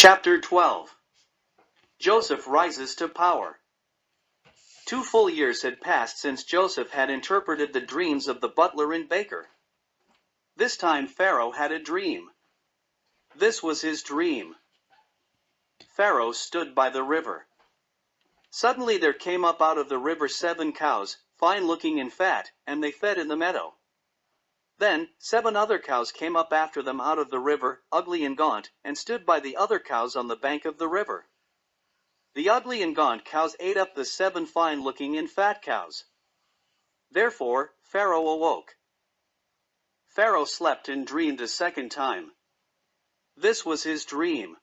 Chapter 12. Joseph rises to power. 2 full years had passed since Joseph had interpreted the dreams of the butler and baker. This time Pharaoh had a dream. This was his dream. Pharaoh stood by the river. Suddenly there came up out of the river 7 cows, fine-looking and fat, and they fed in the meadow. Then 7 other cows came up after them out of the river, ugly and gaunt, and stood by the other cows on the bank of the river. The ugly and gaunt cows ate up the 7 fine-looking and fat cows. Therefore Pharaoh awoke. Pharaoh slept and dreamed a second time. This was his dream.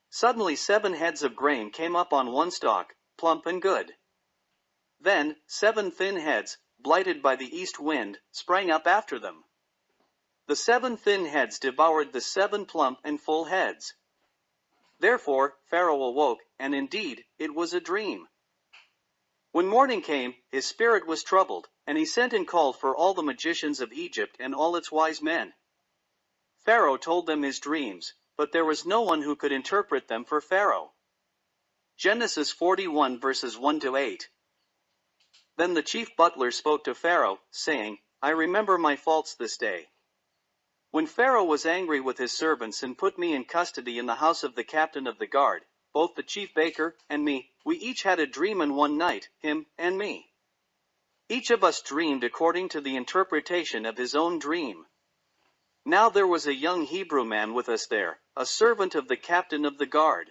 Suddenly 7 heads of grain came up on one stalk, plump and good. Then 7 thin heads, blighted by the east wind, sprang up after them. The 7 thin heads devoured the 7 plump and full heads. Therefore Pharaoh awoke, and indeed it was a dream. When morning came, his spirit was troubled, and he sent and called for all the magicians of Egypt and all its wise men. Pharaoh told them his dreams, but there was no one who could interpret them for Pharaoh. Genesis 41 verses 1-8. Then the chief butler spoke to Pharaoh, saying, I remember my faults this day. When Pharaoh was angry with his servants and put me in custody in the house of the captain of the guard, both the chief baker and me, we each had a dream in one night, him and me. Each of us dreamed according to the interpretation of his own dream. Now there was a young Hebrew man with us there, a servant of the captain of the guard.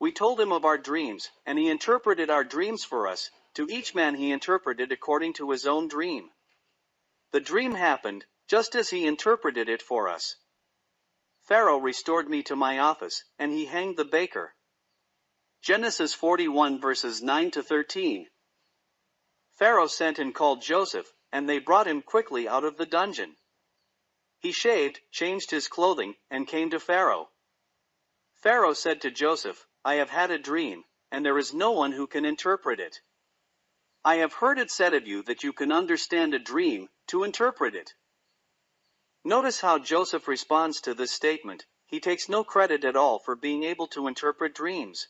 We told him of our dreams, and he interpreted our dreams for us. To each man he interpreted according to his own dream. The dream happened, just as he interpreted it for us. Pharaoh restored me to my office, and he hanged the baker. Genesis 41 verses 9-13. Pharaoh sent and called Joseph, and they brought him quickly out of the dungeon. He shaved, changed his clothing, and came to Pharaoh. Pharaoh said to Joseph, I have had a dream, and there is no one who can interpret it. I have heard it said of you that you can understand a dream, to interpret it. Notice how Joseph responds to this statement. He takes no credit at all for being able to interpret dreams.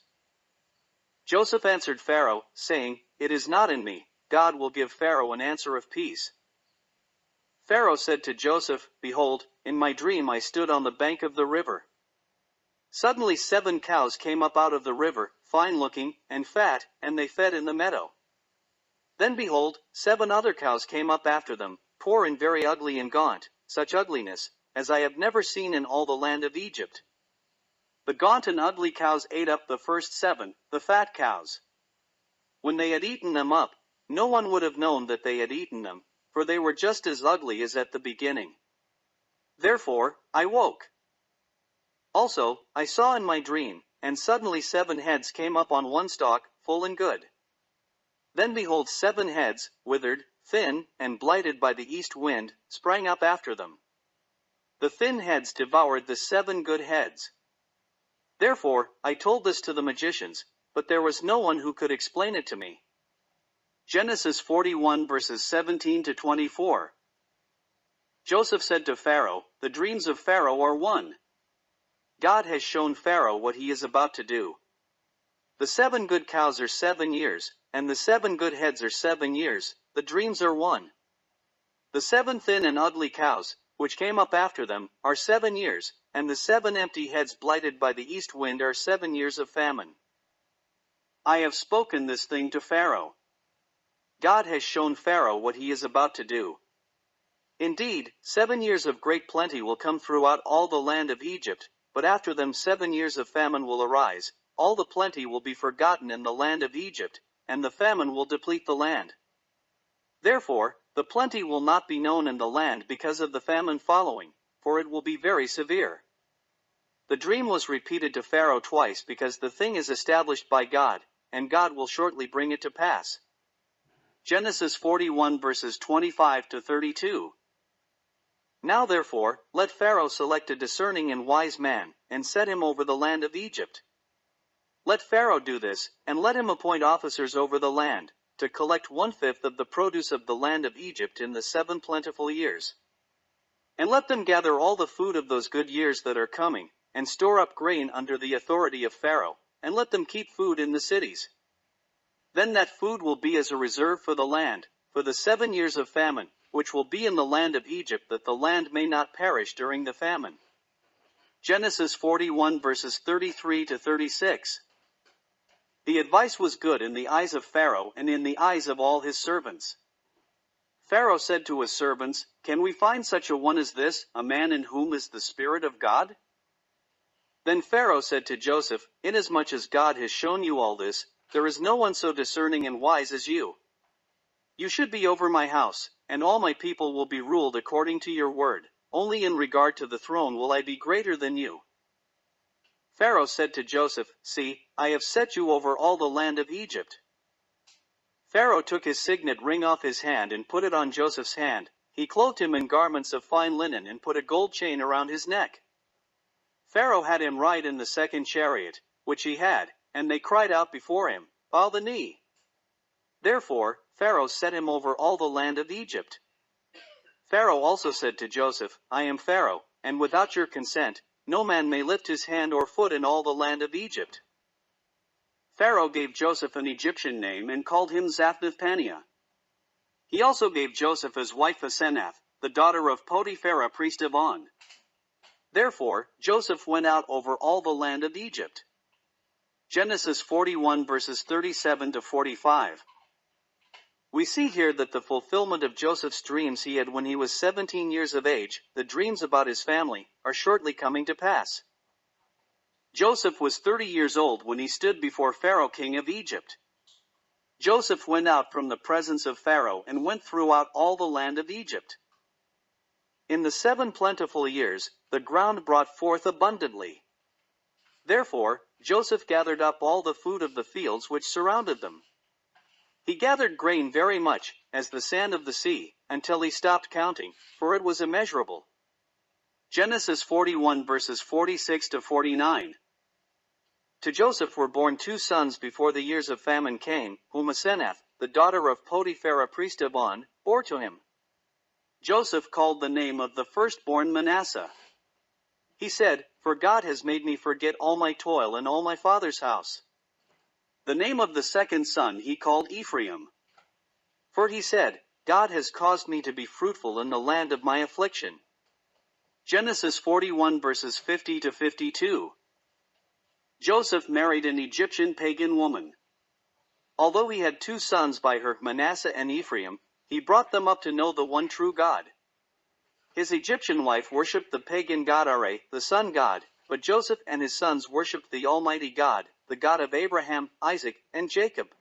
Joseph answered Pharaoh, saying, It is not in me. God will give Pharaoh an answer of peace. Pharaoh said to Joseph, Behold, in my dream I stood on the bank of the river. Suddenly 7 cows came up out of the river, fine-looking and fat, and they fed in the meadow. Then behold, 7 other cows came up after them, poor and very ugly and gaunt, such ugliness as I have never seen in all the land of Egypt. The gaunt and ugly cows ate up the first 7, the fat cows. When they had eaten them up, no one would have known that they had eaten them, for they were just as ugly as at the beginning. Therefore I woke. Also I saw in my dream, and suddenly 7 heads came up on one stalk, full and good. Then behold 7 heads, withered, thin, and blighted by the east wind, sprang up after them. The thin heads devoured the 7 good heads. Therefore I told this to the magicians, but there was no one who could explain it to me. Genesis 41 verses 17-24. Joseph said to Pharaoh, The dreams of Pharaoh are one. God has shown Pharaoh what he is about to do. The 7 good cows are 7 years, and the 7 good heads are 7 years, the dreams are one. The 7 thin and ugly cows, which came up after them, are 7 years, and the 7 empty heads blighted by the east wind are 7 years of famine. I have spoken this thing to Pharaoh. God has shown Pharaoh what he is about to do. Indeed, 7 years of great plenty will come throughout all the land of Egypt, but after them 7 years of famine will arise. All the plenty will be forgotten in the land of Egypt, and the famine will deplete the land. Therefore, the plenty will not be known in the land because of the famine following, for it will be very severe. The dream was repeated to Pharaoh twice because the thing is established by God, and God will shortly bring it to pass. Genesis 41 verses 25-32. Now therefore, let Pharaoh select a discerning and wise man, and set him over the land of Egypt. Let Pharaoh do this, and let him appoint officers over the land, to collect 1/5 of the produce of the land of Egypt in the 7 plentiful years. And let them gather all the food of those good years that are coming, and store up grain under the authority of Pharaoh, and let them keep food in the cities. Then that food will be as a reserve for the land, for the 7 years of famine, which will be in the land of Egypt, that the land may not perish during the famine. Genesis 41 verses 33 to 36. The advice was good in the eyes of Pharaoh and in the eyes of all his servants. Pharaoh said to his servants, "Can we find such a one as this, a man in whom is the Spirit of God?" Then Pharaoh said to Joseph, "Inasmuch as God has shown you all this, there is no one so discerning and wise as you. You should be over my house, and all my people will be ruled according to your word. Only in regard to the throne will I be greater than you." Pharaoh said to Joseph, "See, I have set you over all the land of Egypt." Pharaoh took his signet ring off his hand and put it on Joseph's hand. He clothed him in garments of fine linen and put a gold chain around his neck. Pharaoh had him ride in the second chariot, which he had, and they cried out before him, "Bow the knee." Therefore, Pharaoh set him over all the land of Egypt. Pharaoh also said to Joseph, "I am Pharaoh, and without your consent, no man may lift his hand or foot in all the land of Egypt." Pharaoh gave Joseph an Egyptian name and called him Zaphnath-Paneah. He also gave Joseph his wife Asenath, the daughter of Potiphera priest of On. Therefore, Joseph went out over all the land of Egypt. Genesis 41 verses 37 to 45. We see here that the fulfillment of Joseph's dreams he had when he was 17 years of age, the dreams about his family, are shortly coming to pass. Joseph was 30 years old when he stood before Pharaoh king of Egypt. Joseph went out from the presence of Pharaoh and went throughout all the land of Egypt. In the 7 plentiful years, the ground brought forth abundantly. Therefore, Joseph gathered up all the food of the fields which surrounded them. He gathered grain very much, as the sand of the sea, until he stopped counting, for it was immeasurable. Genesis 41 verses 46 to 49. To Joseph were born 2 sons before the years of famine came, whom Asenath, the daughter of Potiphera priest of On, bore to him. Joseph called the name of the firstborn Manasseh. He said, "For God has made me forget all my toil and all my father's house." The name of the second son he called Ephraim. For he said, "God has caused me to be fruitful in the land of my affliction." Genesis 41 verses 50 to 52. Joseph married an Egyptian pagan woman. Although he had 2 sons by her, Manasseh and Ephraim, he brought them up to know the one true God. His Egyptian wife worshipped the pagan god Are, the sun god, but Joseph and his sons worshipped the Almighty God, the God of Abraham, Isaac, and Jacob.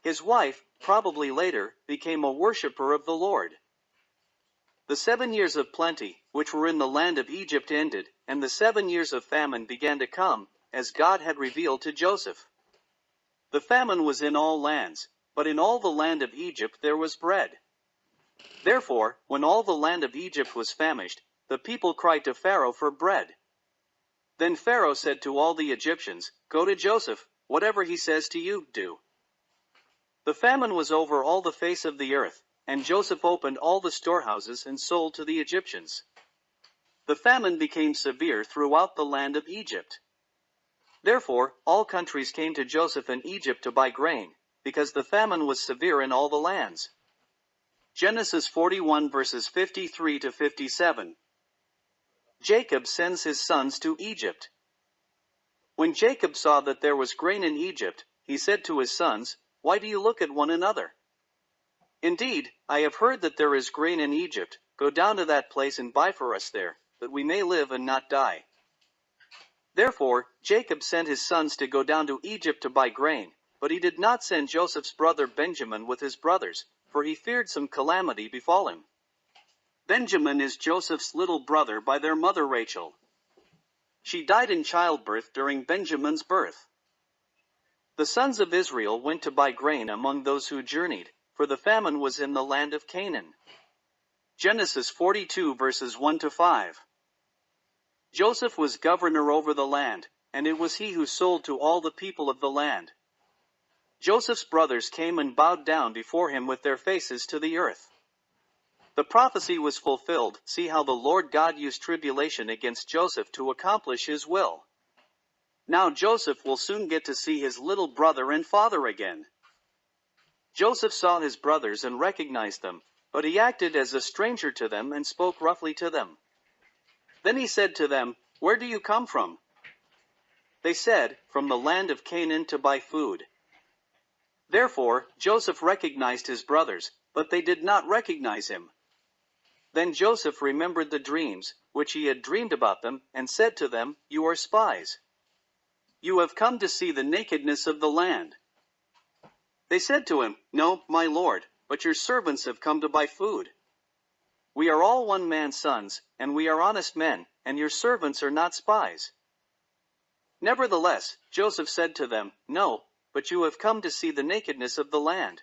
His wife, probably later, became a worshipper of the Lord. The 7 years of plenty, which were in the land of Egypt, ended, and the 7 years of famine began to come, as God had revealed to Joseph. The famine was in all lands, but in all the land of Egypt there was bread. Therefore, when all the land of Egypt was famished, the people cried to Pharaoh for bread. Then Pharaoh said to all the Egyptians, "Go to Joseph, whatever he says to you, do." The famine was over all the face of the earth, and Joseph opened all the storehouses and sold to the Egyptians. The famine became severe throughout the land of Egypt. Therefore, all countries came to Joseph in Egypt to buy grain, because the famine was severe in all the lands. Genesis 41 verses 53 to 57. Jacob sends his sons to Egypt. When Jacob saw that there was grain in Egypt, he said to his sons, "Why do you look at one another? Indeed, I have heard that there is grain in Egypt. Go down to that place and buy for us there, that we may live and not die." Therefore, Jacob sent his sons to go down to Egypt to buy grain, but he did not send Joseph's brother Benjamin with his brothers, for he feared some calamity befall him. Benjamin is Joseph's little brother by their mother Rachel. She died in childbirth during Benjamin's birth. The sons of Israel went to buy grain among those who journeyed, for the famine was in the land of Canaan. Genesis 42 verses 1 to 5. Joseph was governor over the land, and it was he who sold to all the people of the land. Joseph's brothers came and bowed down before him with their faces to the earth. The prophecy was fulfilled. See how the Lord God used tribulation against Joseph to accomplish his will. Now Joseph will soon get to see his little brother and father again. Joseph saw his brothers and recognized them, but he acted as a stranger to them and spoke roughly to them. Then he said to them, "Where do you come from?" They said, "From the land of Canaan to buy food." Therefore Joseph recognized his brothers, but they did not recognize him. Then Joseph remembered the dreams, which he had dreamed about them, and said to them, "You are spies. You have come to see the nakedness of the land." They said to him, "No, my lord, but your servants have come to buy food. We are all one man's sons, and we are honest men, and your servants are not spies." Nevertheless, Joseph said to them, "No, but you have come to see the nakedness of the land."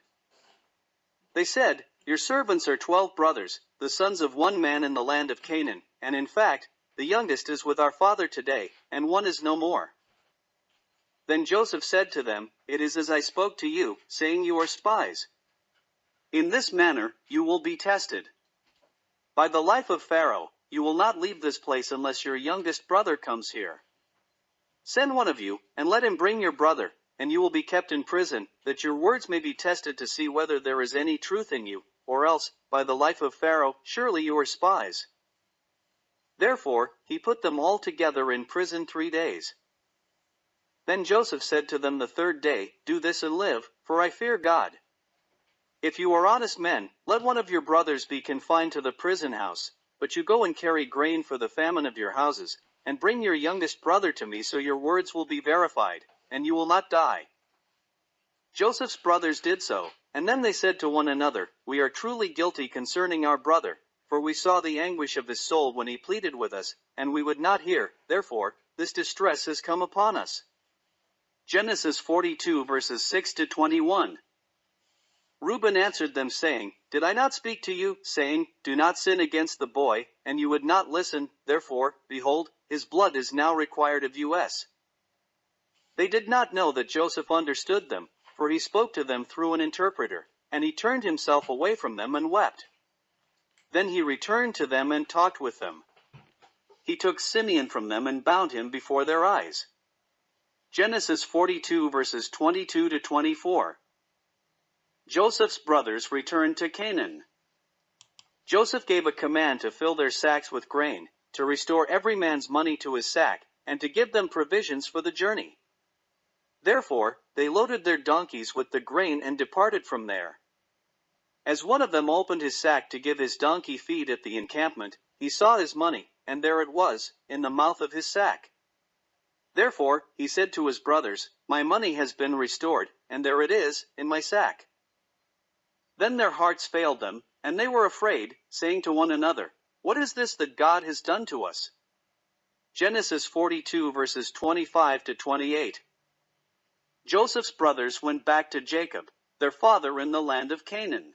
They said, "Your servants are 12 brothers, the sons of one man in the land of Canaan, and in fact, the youngest is with our father today, and one is no more." Then Joseph said to them, "It is as I spoke to you, saying you are spies. In this manner you will be tested. By the life of Pharaoh, you will not leave this place unless your youngest brother comes here. Send one of you, and let him bring your brother, and you will be kept in prison, that your words may be tested to see whether there is any truth in you, or else, by the life of Pharaoh, surely you are spies." Therefore he put them all together in prison 3 days. Then Joseph said to them the 3rd day, "Do this and live, for I fear God. If you are honest men, let one of your brothers be confined to the prison house, but you go and carry grain for the famine of your houses, and bring your youngest brother to me so your words will be verified, and you will not die." Joseph's brothers did so, and then they said to one another, "We are truly guilty concerning our brother, for we saw the anguish of his soul when he pleaded with us, and we would not hear, therefore, this distress has come upon us." Genesis 42 verses 6 to 21. Reuben answered them saying, "Did I not speak to you, saying, 'Do not sin against the boy,' and you would not listen, therefore, behold, his blood is now required of you." They did not know that Joseph understood them, for he spoke to them through an interpreter, and he turned himself away from them and wept. Then he returned to them and talked with them. He took Simeon from them and bound him before their eyes. Genesis 42 verses 22 to 24. Joseph's brothers returned to Canaan. Joseph gave a command to fill their sacks with grain, to restore every man's money to his sack, and to give them provisions for the journey. Therefore, they loaded their donkeys with the grain and departed from there. As one of them opened his sack to give his donkey feed at the encampment, he saw his money, and there it was, in the mouth of his sack. Therefore, he said to his brothers, "My money has been restored, and there it is, in my sack." Then their hearts failed them, and they were afraid, saying to one another, "What is this that God has done to us?" Genesis 42 verses 25 to 28. Joseph's brothers went back to Jacob, their father in the land of Canaan.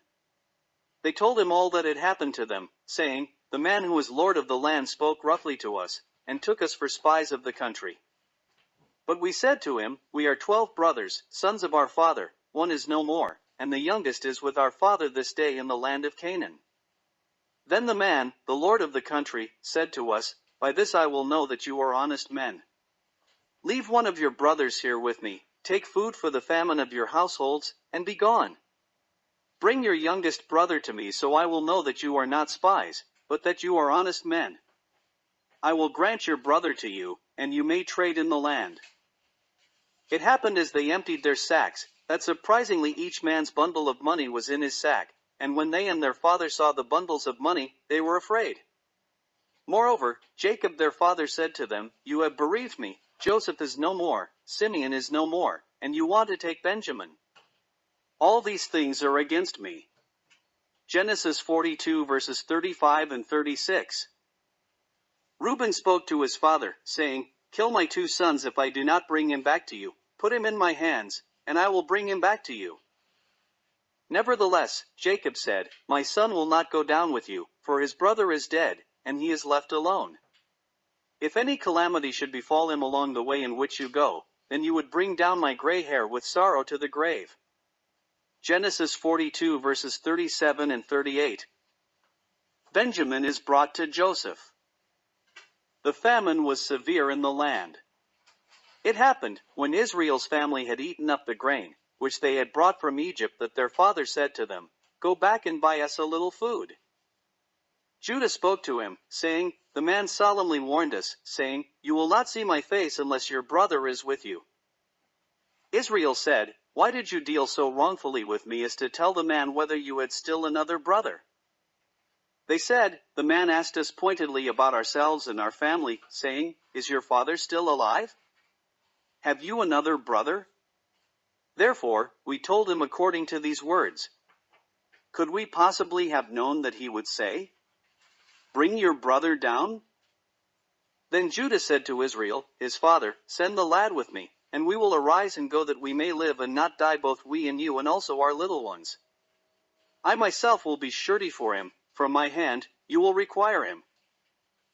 They told him all that had happened to them, saying, "The man who was lord of the land spoke roughly to us, and took us for spies of the country. But we said to him, 'We are 12 brothers, sons of our father, one is no more, and the youngest is with our father this day in the land of Canaan.' Then the man, the lord of the country, said to us, 'By this I will know that you are honest men. Leave one of your brothers here with me, take food for the famine of your households, and be gone. Bring your youngest brother to me so I will know that you are not spies, but that you are honest men. I will grant your brother to you, and you may trade in the land.' It happened as they emptied their sacks, that surprisingly each man's bundle of money was in his sack, and when they and their father saw the bundles of money, they were afraid. Moreover, Jacob their father said to them, 'You have bereaved me, Joseph is no more, Simeon is no more, and you want to take Benjamin. All these things are against me.'" Genesis 42 verses 35 and 36. Reuben spoke to his father, saying, "Kill my 2 sons if I do not bring him back to you. Put him in my hands, and I will bring him back to you." Nevertheless, Jacob said, "My son will not go down with you, for his brother is dead, and he is left alone. If any calamity should befall him along the way in which you go, then you would bring down my gray hair with sorrow to the grave." Genesis 42 verses 37 and 38. Benjamin is brought to Joseph. The famine was severe in the land. It happened, when Israel's family had eaten up the grain, which they had brought from Egypt, that their father said to them, "Go back and buy us a little food." Judah spoke to him, saying, "The man solemnly warned us, saying, 'You will not see my face unless your brother is with you.'" Israel said, "Why did you deal so wrongfully with me as to tell the man whether you had still another brother?" They said, "The man asked us pointedly about ourselves and our family, saying, 'Is your father still alive? Have you another brother?' Therefore, we told him according to these words. Could we possibly have known that he would say, 'Bring your brother down'?" Then Judah said to Israel, his father, "Send the lad with me, and we will arise and go, that we may live and not die, both we and you, and also our little ones. I myself will be surety for him, from my hand you will require him.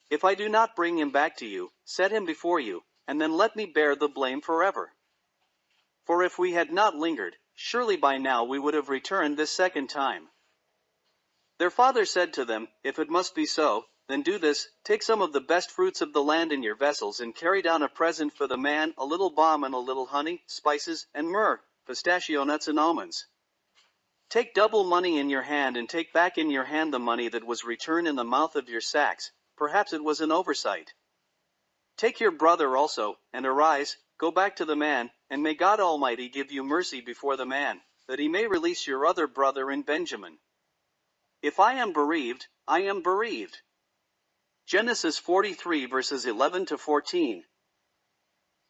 If I do not bring him back to you, set him before you, and then let me bear the blame forever. For if we had not lingered, surely by now we would have returned this second time." Their father said to them, "If it must be so, then do this: take some of the best fruits of the land in your vessels, and carry down a present for the man, a little balm and a little honey, spices, and myrrh, pistachio nuts and almonds. Take double money in your hand, and take back in your hand the money that was returned in the mouth of your sacks. Perhaps it was an oversight. Take your brother also, and arise, go back to the man, and may God Almighty give you mercy before the man, that he may release your other brother in Benjamin. If I am bereaved, I am bereaved." Genesis 43 verses 11 to 14.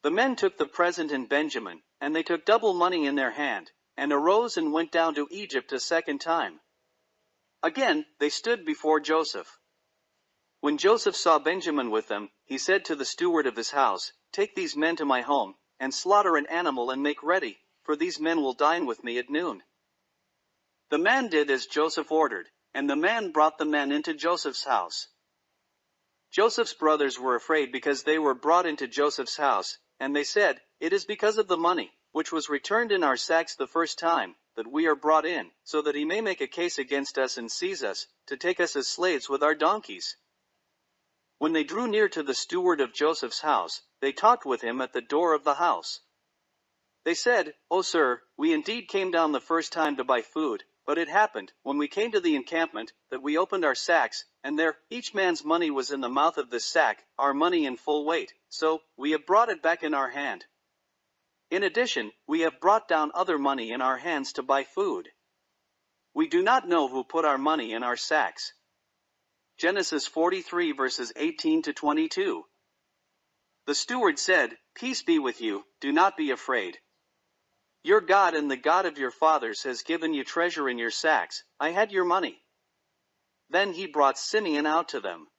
The men took the present in Benjamin, and they took double money in their hand, and arose and went down to Egypt a second time. Again they stood before Joseph. When Joseph saw Benjamin with them, he said to the steward of his house, "Take these men to my home, and slaughter an animal and make ready, for these men will dine with me at noon." The man did as Joseph ordered, and the man brought the men into Joseph's house. Joseph's brothers were afraid because they were brought into Joseph's house, and they said, "It is because of the money, which was returned in our sacks the first time, that we are brought in, so that he may make a case against us and seize us, to take us as slaves with our donkeys." When they drew near to the steward of Joseph's house, they talked with him at the door of the house. They said, "O sir, we indeed came down the first time to buy food, but it happened, when we came to the encampment, that we opened our sacks, and there, each man's money was in the mouth of this sack, our money in full weight, so, we have brought it back in our hand. In addition, we have brought down other money in our hands to buy food. We do not know who put our money in our sacks." Genesis 43 verses 18 to 22. The steward said, "Peace be with you, do not be afraid. Your God and the God of your fathers has given you treasure in your sacks. I had your money." Then he brought Simeon out to them.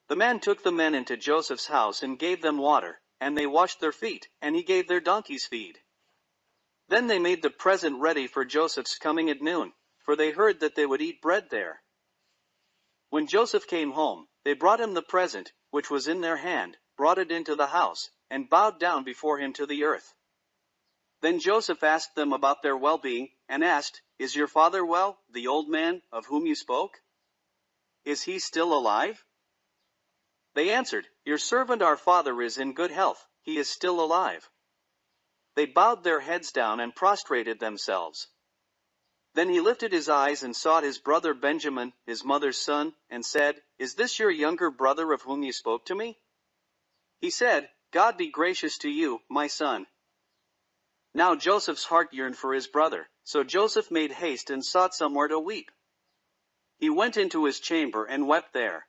The man took the men into Joseph's house and gave them water, and they washed their feet, and he gave their donkeys feed. Then they made the present ready for Joseph's coming at noon, for they heard that they would eat bread there. When Joseph came home, they brought him the present, which was in their hand, brought it into the house, and bowed down before him to the earth. Then Joseph asked them about their well-being, and asked, "Is your father well, the old man, of whom you spoke? Is he still alive?" They answered, "Your servant our father is in good health, he is still alive." They bowed their heads down and prostrated themselves. Then he lifted his eyes and sought his brother Benjamin, his mother's son, and said, "Is this your younger brother of whom you spoke to me?" He said, "God be gracious to you, my son." Now Joseph's heart yearned for his brother, so Joseph made haste and sought somewhere to weep. He went into his chamber and wept there.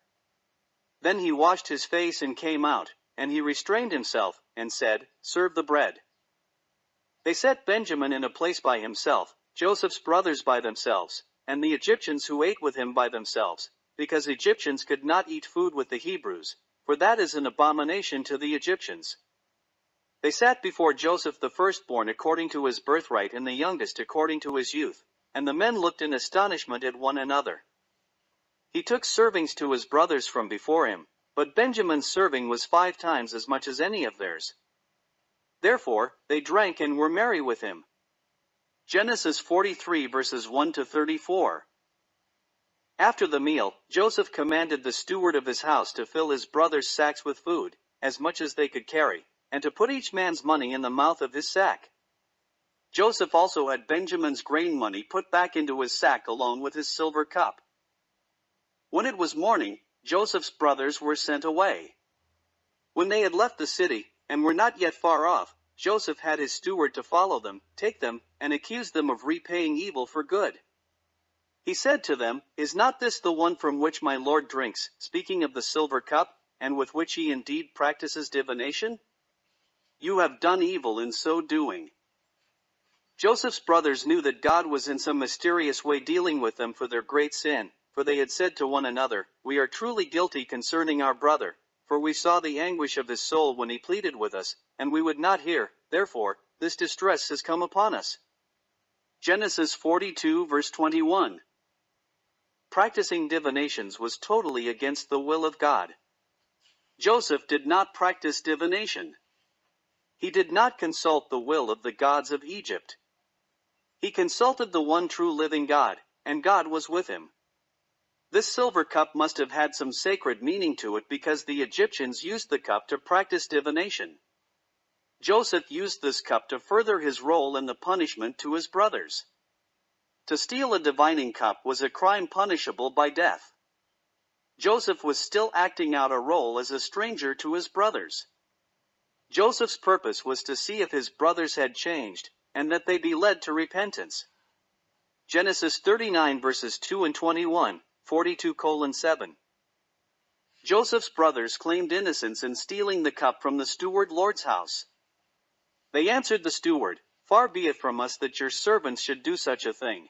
Then he washed his face and came out, and he restrained himself, and said, "Serve the bread." They set Benjamin in a place by himself, Joseph's brothers by themselves, and the Egyptians who ate with him by themselves, because Egyptians could not eat food with the Hebrews, for that is an abomination to the Egyptians. They sat before Joseph the firstborn according to his birthright, and the youngest according to his youth, and the men looked in astonishment at one another. He took servings to his brothers from before him, but Benjamin's serving was 5 times as much as any of theirs. Therefore, they drank and were merry with him. Genesis 43 verses 1 to 34. After the meal, Joseph commanded the steward of his house to fill his brothers' sacks with food, as much as they could carry, and to put each man's money in the mouth of his sack. Joseph also had Benjamin's grain money put back into his sack along with his silver cup. When it was morning, Joseph's brothers were sent away. When they had left the city, and were not yet far off, Joseph had his steward to follow them, take them, and accuse them of repaying evil for good. He said to them, "Is not this the one from which my Lord drinks, speaking of the silver cup, and with which he indeed practices divination? You have done evil in so doing." Joseph's brothers knew that God was in some mysterious way dealing with them for their great sin, for they had said to one another, "We are truly guilty concerning our brother, for we saw the anguish of his soul when he pleaded with us, and we would not hear, therefore, this distress has come upon us." Genesis 42 verse 21. Practicing divinations was totally against the will of God. Joseph did not practice divination. He did not consult the will of the gods of Egypt. He consulted the one true living God, and God was with him. This silver cup must have had some sacred meaning to it because the Egyptians used the cup to practice divination. Joseph used this cup to further his role in the punishment to his brothers. To steal a divining cup was a crime punishable by death. Joseph was still acting out a role as a stranger to his brothers. Joseph's purpose was to see if his brothers had changed, and that they be led to repentance. Genesis 39 verses 2 and 21, 42:7. Joseph's brothers claimed innocence in stealing the cup from the steward Lord's house. They answered the steward, "Far be it from us that your servants should do such a thing.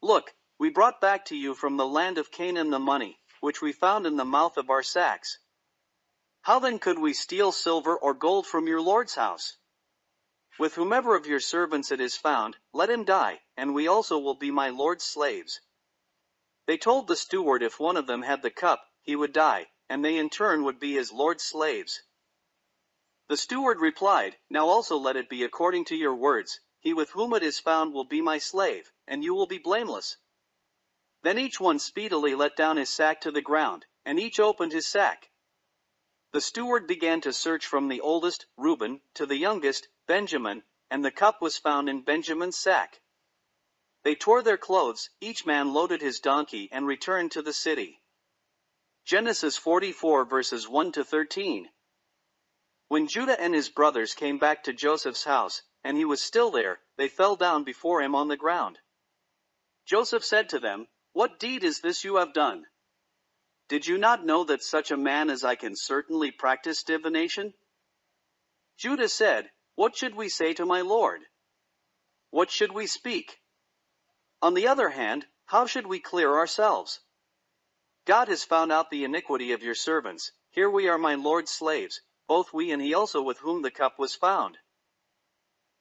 Look, we brought back to you from the land of Canaan the money, which we found in the mouth of our sacks. How then could we steal silver or gold from your Lord's house? With whomever of your servants it is found, let him die, and we also will be my Lord's slaves." They told the steward if one of them had the cup, he would die, and they in turn would be his Lord's slaves. The steward replied, "Now also let it be according to your words, he with whom it is found will be my slave, and you will be blameless." Then each one speedily let down his sack to the ground, and each opened his sack. The steward began to search from the oldest, Reuben, to the youngest, Benjamin, and the cup was found in Benjamin's sack. They tore their clothes, each man loaded his donkey and returned to the city. Genesis 44 verses 1 to 13. When Judah and his brothers came back to Joseph's house, and he was still there, they fell down before him on the ground. Joseph said to them, "What deed is this you have done? Did you not know that such a man as I can certainly practice divination?" Judah said, "What should we say to my lord? What should we speak? On the other hand, how should we clear ourselves? God has found out the iniquity of your servants. Here we are my lord's slaves, both we and he also with whom the cup was found."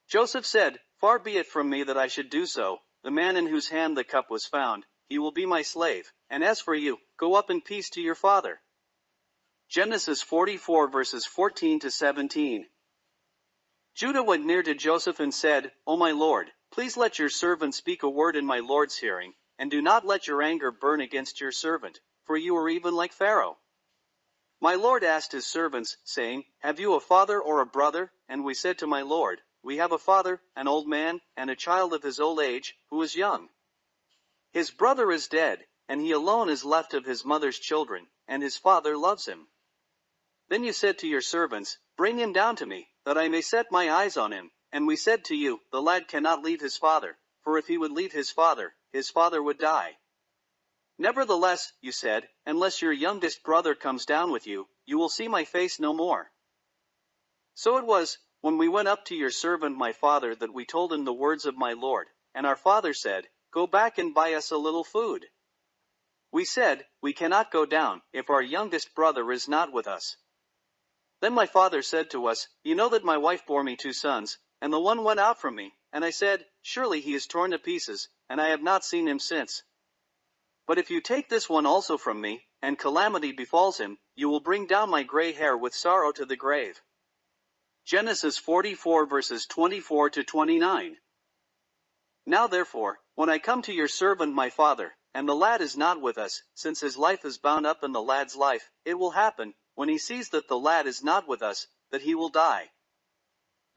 Joseph said, "Far be it from me that I should do so. The man in whose hand the cup was found, he will be my slave, and as for you, go up in peace to your father." Genesis 44 verses 14 to 17. Judah went near to Joseph and said, "O my lord, please let your servant speak a word in my lord's hearing, and do not let your anger burn against your servant, for you are even like Pharaoh. My lord asked his servants, saying, 'Have you a father or a brother?' And we said to my lord, 'We have a father, an old man, and a child of his old age, who is young. His brother is dead, and he alone is left of his mother's children, and his father loves him. Then you said to your servants, Bring him down to me, that I may set my eyes on him. And we said to you, The lad cannot leave his father, for if he would leave his father would die. Nevertheless, you said, unless your youngest brother comes down with you, you will see my face no more.' So it was, when we went up to your servant my father, that we told him the words of my lord, and our father said, Go back and buy us a little food. We said, We cannot go down, if our youngest brother is not with us. Then my father said to us, You know that my wife bore me 2 sons, and the one went out from me, and I said, Surely he is torn to pieces, and I have not seen him since. But if you take this one also from me, and calamity befalls him, you will bring down my gray hair with sorrow to the grave." Genesis 44 verses 24 to 29. Now therefore, when I come to your servant my father, and the lad is not with us, since his life is bound up in the lad's life. It will happen, when he sees that the lad is not with us, that he will die.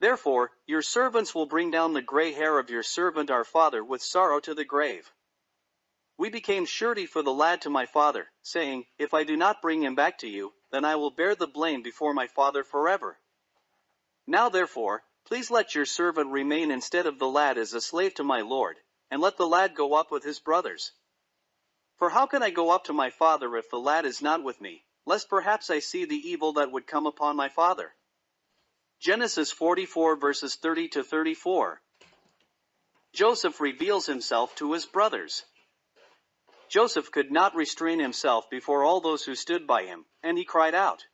Therefore, your servants will bring down the gray hair of your servant our father with sorrow to the grave. We became surety for the lad to my father, saying, If I do not bring him back to you, then I will bear the blame before my father forever. Now therefore, please let your servant remain instead of the lad as a slave to my lord, and let the lad go up with his brothers. For how can I go up to my father if the lad is not with me, lest perhaps I see the evil that would come upon my father? Genesis 44 verses 30 to 34. Joseph reveals himself to his brothers. Joseph could not restrain himself before all those who stood by him, and he cried out,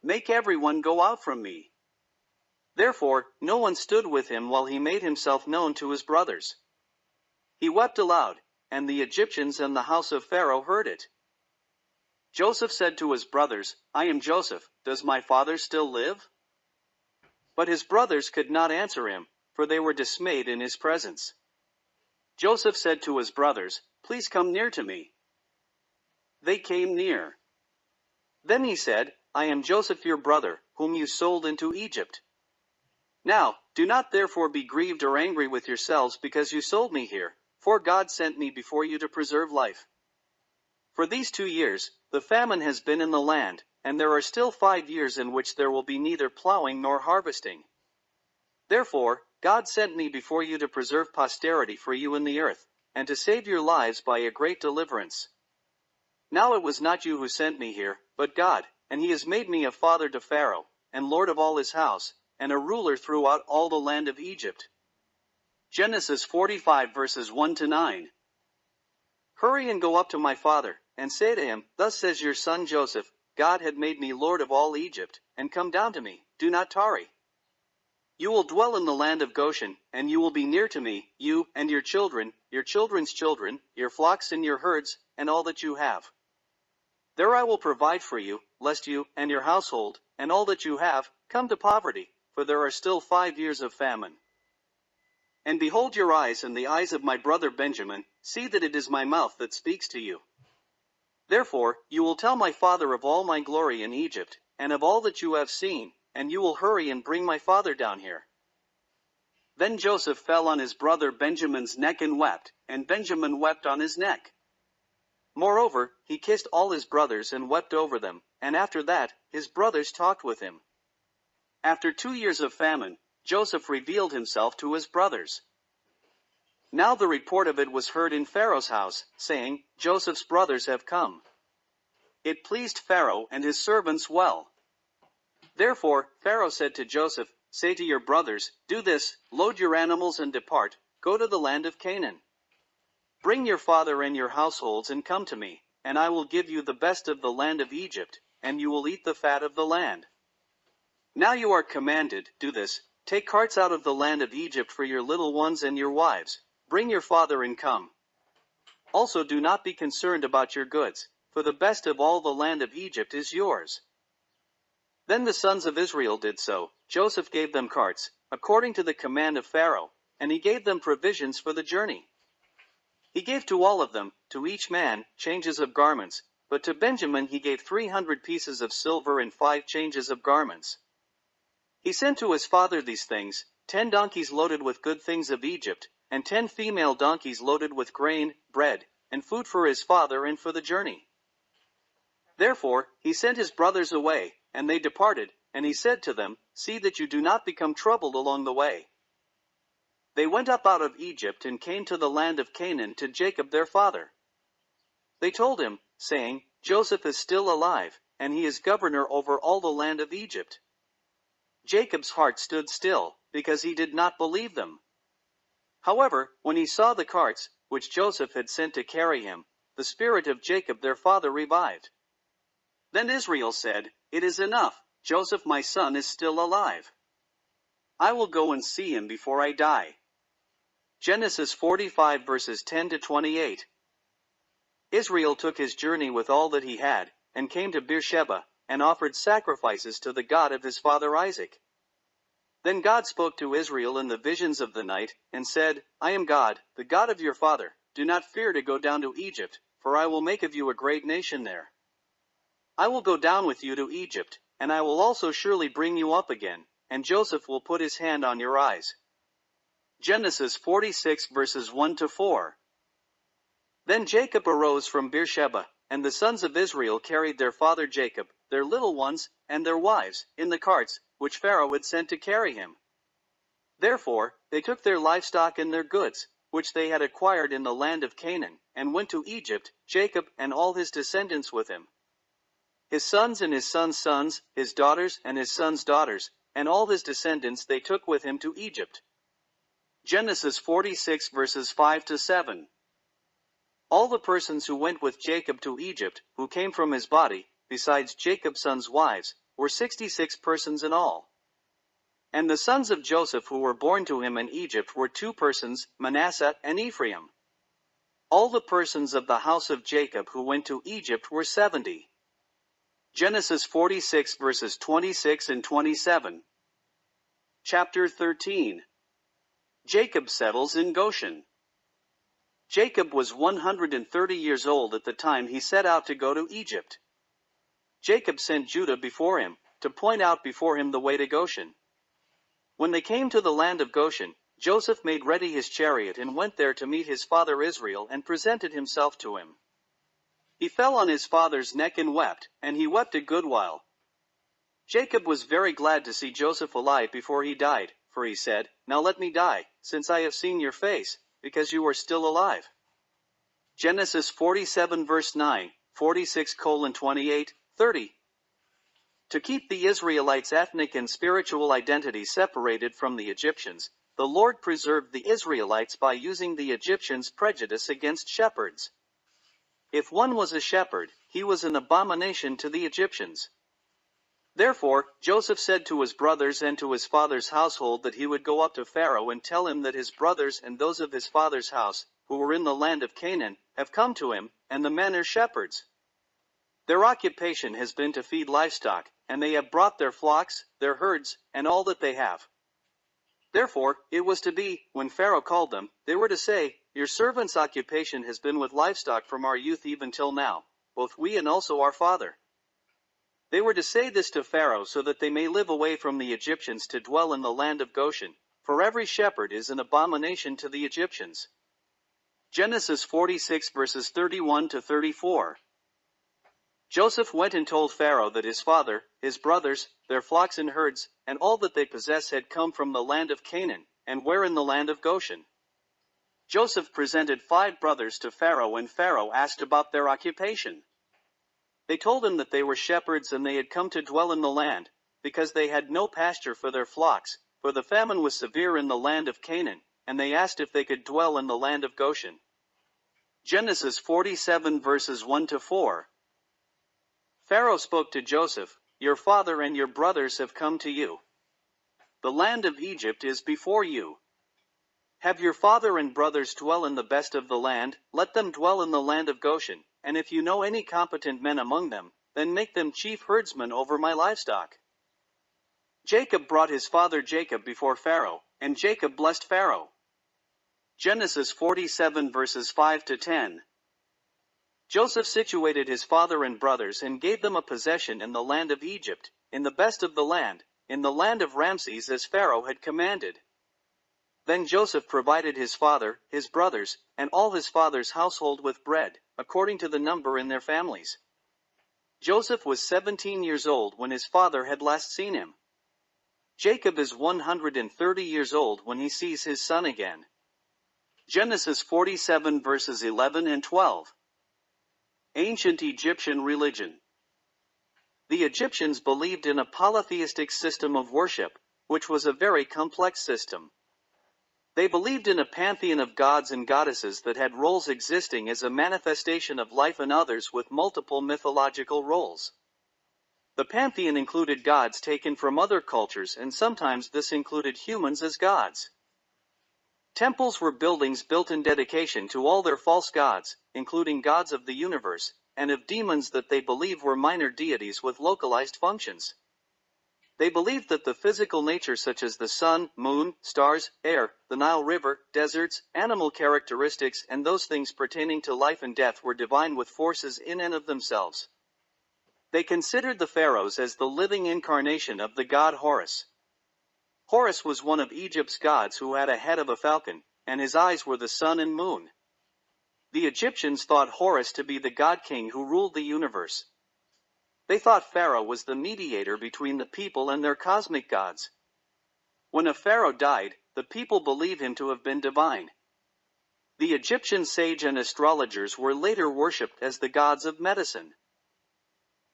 Make everyone go out from me. Therefore, no one stood with him while he made himself known to his brothers. He wept aloud, and the Egyptians and the house of Pharaoh heard it. Joseph said to his brothers, I am Joseph, does my father still live? But his brothers could not answer him, for they were dismayed in his presence. Joseph said to his brothers, Please come near to me. They came near. Then he said, I am Joseph your brother, whom you sold into Egypt. Now, do not therefore be grieved or angry with yourselves because you sold me here, for God sent me before you to preserve life. For these 2 years, the famine has been in the land, and there are still 5 years in which there will be neither plowing nor harvesting. Therefore, God sent me before you to preserve posterity for you in the earth, and to save your lives by a great deliverance. Now it was not you who sent me here, but God, and he has made me a father to Pharaoh, and lord of all his house, and a ruler throughout all the land of Egypt. Genesis 45 verses 1 to 9. Hurry and go up to my father, and say to him, Thus says your son Joseph, God had made me lord of all Egypt, and come down to me, do not tarry. You will dwell in the land of Goshen, and you will be near to me, you, and your children, your children's children, your flocks and your herds, and all that you have. There I will provide for you, lest you, and your household, and all that you have, come to poverty, for there are still 5 years of famine. And behold your eyes and the eyes of my brother Benjamin, see that it is my mouth that speaks to you. Therefore, you will tell my father of all my glory in Egypt, and of all that you have seen, and you will hurry and bring my father down here. Then Joseph fell on his brother Benjamin's neck and wept, and Benjamin wept on his neck. Moreover, he kissed all his brothers and wept over them, and after that, his brothers talked with him. After 2 years of famine, Joseph revealed himself to his brothers. Now the report of it was heard in Pharaoh's house, saying, Joseph's brothers have come. It pleased Pharaoh and his servants well. Therefore, Pharaoh said to Joseph, Say to your brothers, Do this, load your animals and depart, go to the land of Canaan. Bring your father and your households and come to me, and I will give you the best of the land of Egypt, and you will eat the fat of the land. Now you are commanded, do this, take carts out of the land of Egypt for your little ones and your wives, bring your father and come. Also do not be concerned about your goods, for the best of all the land of Egypt is yours. Then the sons of Israel did so. Joseph gave them carts, according to the command of Pharaoh, and he gave them provisions for the journey. He gave to all of them, to each man, changes of garments, but to Benjamin he gave 300 pieces of silver and 5 changes of garments. He sent to his father these things, 10 donkeys loaded with good things of Egypt, and 10 female donkeys loaded with grain, bread, and food for his father and for the journey. Therefore, he sent his brothers away, and they departed, and he said to them, See that you do not become troubled along the way. They went up out of Egypt and came to the land of Canaan to Jacob their father. They told him, saying, Joseph is still alive, and he is governor over all the land of Egypt. Jacob's heart stood still, because he did not believe them. However, when he saw the carts, which Joseph had sent to carry him, the spirit of Jacob their father revived. Then Israel said, It is enough, Joseph my son is still alive. I will go and see him before I die. Genesis 45 verses 10 to 28. Israel took his journey with all that he had, and came to Beersheba, and offered sacrifices to the God of his father Isaac. Then God spoke to Israel in the visions of the night, and said, I am God, the God of your father. "Do not fear to go down to Egypt, for I will make of you a great nation there. I will go down with you to Egypt, and I will also surely bring you up again, and Joseph will put his hand on your eyes." Genesis 46 verses 1 to 4. Then Jacob arose from Beersheba, and the sons of Israel carried their father Jacob, their little ones, and their wives, in the carts, which Pharaoh had sent to carry him. Therefore, they took their livestock and their goods, which they had acquired in the land of Canaan, and went to Egypt, Jacob and all his descendants with him. His sons and his sons' sons, his daughters and his sons' daughters, and all his descendants they took with him to Egypt. Genesis 46 verses 5 to 7. All the persons who went with Jacob to Egypt, who came from his body, besides Jacob's sons' wives, were 66 persons in all. And the sons of Joseph who were born to him in Egypt were 2 persons, Manasseh and Ephraim. All the persons of the house of Jacob who went to Egypt were 70. Genesis 46 verses 26 and 27. Chapter 13. Jacob settles in Goshen. Jacob was 130 years old at the time he set out to go to Egypt. Jacob sent Judah before him, to point out before him the way to Goshen. When they came to the land of Goshen, Joseph made ready his chariot and went there to meet his father Israel and presented himself to him. He fell on his father's neck and wept, and he wept a good while. Jacob was very glad to see Joseph alive before he died, for he said, "Now let me die, since I have seen your face, because you are still alive." Genesis 47 verse 9, 46:28, 30. To keep the Israelites' ethnic and spiritual identity separated from the Egyptians, the Lord preserved the Israelites by using the Egyptians' prejudice against shepherds. If one was a shepherd, he was an abomination to the Egyptians. Therefore, Joseph said to his brothers and to his father's household that he would go up to Pharaoh and tell him that his brothers and those of his father's house, who were in the land of Canaan, have come to him, and the men are shepherds. Their occupation has been to feed livestock, and they have brought their flocks, their herds, and all that they have. Therefore, it was to be, when Pharaoh called them, they were to say, "Your servant's occupation has been with livestock from our youth even till now, both we and also our father." They were to say this to Pharaoh so that they may live away from the Egyptians to dwell in the land of Goshen, for every shepherd is an abomination to the Egyptians. Genesis 46 verses 31 to 34. Joseph went and told Pharaoh that his father, his brothers, their flocks and herds, and all that they possess had come from the land of Canaan, and were in the land of Goshen. Joseph presented 5 brothers to Pharaoh, and Pharaoh asked about their occupation. They told him that they were shepherds and they had come to dwell in the land, because they had no pasture for their flocks, for the famine was severe in the land of Canaan, and they asked if they could dwell in the land of Goshen. Genesis 47 verses 1 to 4. Pharaoh spoke to Joseph, "Your father and your brothers have come to you. The land of Egypt is before you. Have your father and brothers dwell in the best of the land, let them dwell in the land of Goshen, and if you know any competent men among them, then make them chief herdsmen over my livestock." Jacob brought his father Jacob before Pharaoh, and Jacob blessed Pharaoh. Genesis 47 verses 5 to 10. Joseph situated his father and brothers and gave them a possession in the land of Egypt, in the best of the land, in the land of Ramses as Pharaoh had commanded. Then Joseph provided his father, his brothers, and all his father's household with bread, according to the number in their families. Joseph was 17 years old when his father had last seen him. Jacob is 130 years old when he sees his son again. Genesis 47 verses 11 and 12. Ancient Egyptian religion. The Egyptians believed in a polytheistic system of worship, which was a very complex system. They believed in a pantheon of gods and goddesses that had roles existing as a manifestation of life and others with multiple mythological roles. The pantheon included gods taken from other cultures, and sometimes this included humans as gods. Temples were buildings built in dedication to all their false gods, including gods of the universe, and of demons that they believe were minor deities with localized functions. They believed that the physical nature such as the sun, moon, stars, air, the Nile River, deserts, animal characteristics and those things pertaining to life and death were divine with forces in and of themselves. They considered the pharaohs as the living incarnation of the god Horus. Horus was one of Egypt's gods who had a head of a falcon, and his eyes were the sun and moon. The Egyptians thought Horus to be the god-king who ruled the universe. They thought Pharaoh was the mediator between the people and their cosmic gods. When a pharaoh died, the people believed him to have been divine. The Egyptian sage and astrologers were later worshipped as the gods of medicine.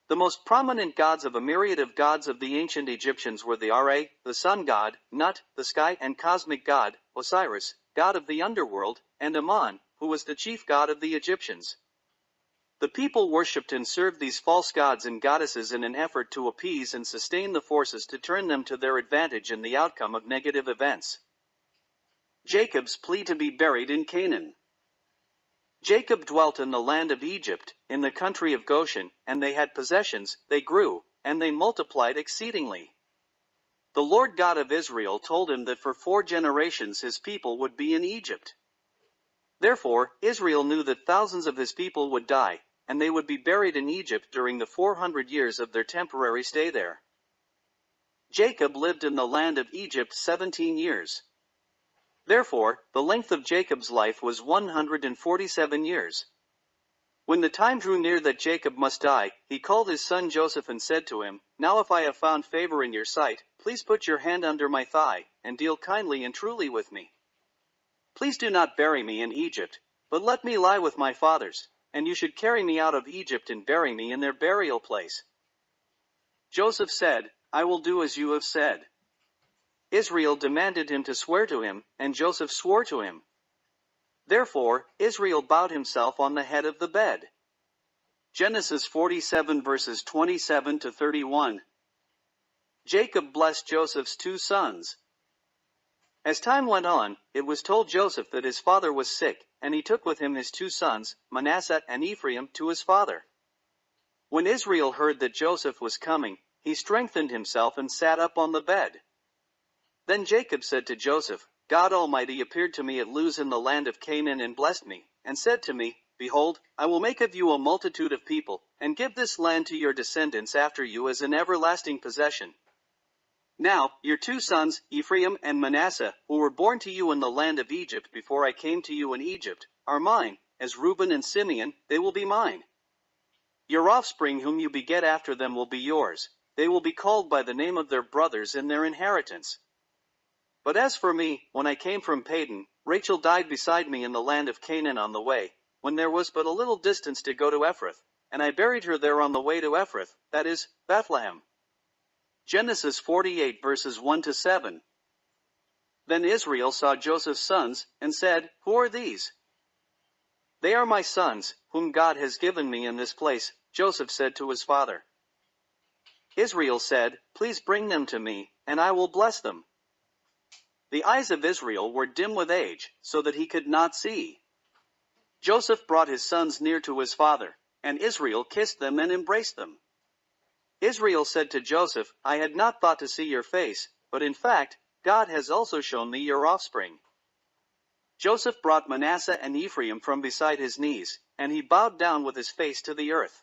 The most prominent gods of a myriad of gods of the ancient Egyptians were the Ra, the sun god, Nut, the sky and cosmic god, Osiris, god of the underworld, and Amun, who was the chief god of the Egyptians. The people worshipped and served these false gods and goddesses in an effort to appease and sustain the forces to turn them to their advantage in the outcome of negative events. Jacob's plea to be buried in Canaan. Jacob dwelt in the land of Egypt, in the country of Goshen, and they had possessions, they grew, and they multiplied exceedingly. The Lord God of Israel told him that for 4 generations his people would be in Egypt. Therefore, Israel knew that thousands of his people would die, and they would be buried in Egypt during the 400 years of their temporary stay there. Jacob lived in the land of Egypt 17 years. Therefore, the length of Jacob's life was 147 years. When the time drew near that Jacob must die, he called his son Joseph and said to him, "Now if I have found favor in your sight, please put your hand under my thigh, and deal kindly and truly with me. Please do not bury me in Egypt, but let me lie with my fathers, and you should carry me out of Egypt and bury me in their burial place." Joseph said, "I will do as you have said." Israel demanded him to swear to him, and Joseph swore to him. Therefore, Israel bowed himself on the head of the bed. Genesis 47 verses 27 to 31. Jacob blessed Joseph's 2 sons. As time went on, it was told Joseph that his father was sick, and he took with him his 2 sons, Manasseh and Ephraim, to his father. When Israel heard that Joseph was coming, he strengthened himself and sat up on the bed. Then Jacob said to Joseph, "God Almighty appeared to me at Luz in the land of Canaan and blessed me, and said to me, 'Behold, I will make of you a multitude of people, and give this land to your descendants after you as an everlasting possession.' Now, your 2 sons, Ephraim and Manasseh, who were born to you in the land of Egypt before I came to you in Egypt, are mine, as Reuben and Simeon, they will be mine. Your offspring whom you beget after them will be yours, they will be called by the name of their brothers in their inheritance. But as for me, when I came from Padan, Rachel died beside me in the land of Canaan on the way, when there was but a little distance to go to Ephrath, and I buried her there on the way to Ephrath, that is, Bethlehem." Genesis 48 verses 1 to 7. Then Israel saw Joseph's sons, and said, "Who are these?" "They are my sons, whom God has given me in this place," Joseph said to his father. Israel said, "Please bring them to me, and I will bless them." The eyes of Israel were dim with age, so that he could not see. Joseph brought his sons near to his father, and Israel kissed them and embraced them. Israel said to Joseph, "I had not thought to see your face, but in fact, God has also shown me your offspring." Joseph brought Manasseh and Ephraim from beside his knees, and he bowed down with his face to the earth.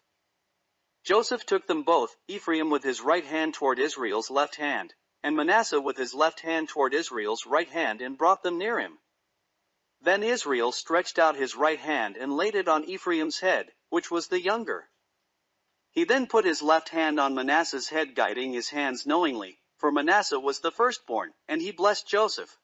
Joseph took them both, Ephraim with his right hand toward Israel's left hand, and Manasseh with his left hand toward Israel's right hand, and brought them near him. Then Israel stretched out his right hand and laid it on Ephraim's head, which was the younger. He then put his left hand on Manasseh's head, guiding his hands knowingly, for Manasseh was the firstborn, and he blessed Joseph.